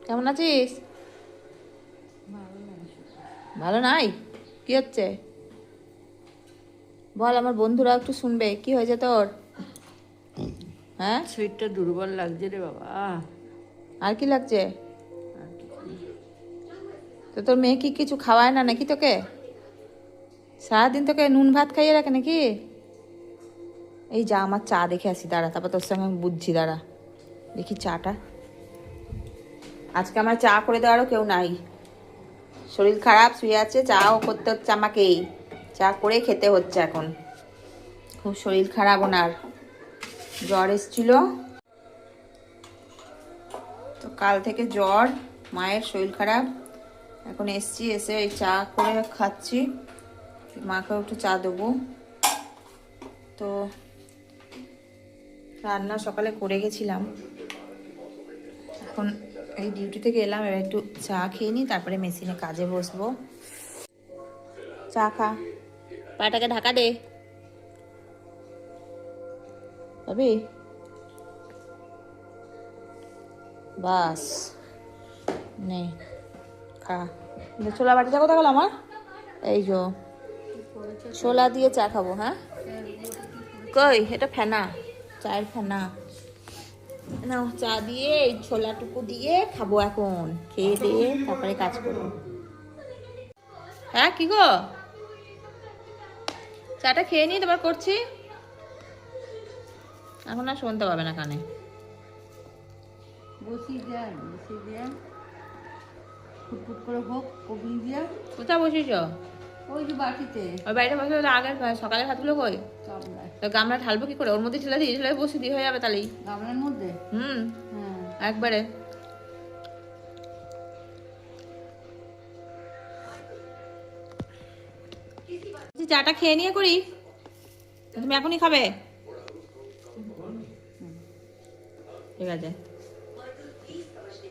কেমন আছিস? ভালো নাই? কি হচ্ছে বল, আমার বন্ধুরা একটু শুনবে। কি হয়েছে তোর? হ্যাঁ, শরীরটা দুর্বল লাগছে রে বাবা। আর কি লাগছে? তো তোর মেয়ে কি কিছু খাওয়ায় না নাকি তোকে? সারাদিন তোকে নুন ভাত খাইয়ে রাখে নাকি? এই যা, আমার চা দেখে আসি, দাঁড়া, তারপর তোর সঙ্গে আমি বুঝছি, দাঁড়া দেখি চাটা। আজকে আমার চা করে দেওয়ারও কেউ নাই, শরীর খারাপ, শুয়ে আছে, চাও করতে হচ্ছে আমাকেই। চা করে খেতে হচ্ছে এখন। খুব শরীর খারাপ ওনার, জ্বর এসছিল তো কাল থেকে জ্বর, মায়ের শরীর খারাপ। এখন এসছি, এসে এই চা করে খাচ্ছি। মাকেও একটু চা দেবো। তো রান্না সকালে করে গেছিলাম, এখন এই ডিউটি থেকে এলাম, এবার একটু চা খেয়ে নিই, তারপরে মেশিনে কাজে বসবো। চা খা, পাটাকে ঢাকা দে তবে বাস নে খা। ছোলা বাটিটা কোথায় গেল আমার? এই যো, ছোলা দিয়ে চা খাবো। হ্যাঁ কই, এটা ফেনা, চায়ের ফেনা। নাও চা দিয়ে এই ছোলাটুকু দিয়ে খাবো এখন, খেয়ে দিয়ে তারপরে কাজ করবো। হ্যাঁ কি গো, চাটা খেয়ে নিই তারপর করছি। এখন আর শুনতে পাবে না কানে। বসিয়ে দিয়া ফুটফুট করে হোক কবি দিয়া। কোথায় বসিস? ওই যে বাটিতে, ওই বাইরে বসে আগের সকালের ভাতগুলো কই? গামলায়। তো গামলা ঢালবো কি করে? ওর মধ্যে ঠেলে দিই, ঠেলে বসে দিয়ে হয়ে যাবে তাহলেই। গামলার মধ্যে? হ্যাঁ একবারে। চাটা খেয়ে নিয়ে করি, তুমি এখনই খাবে? ঠিক আছে।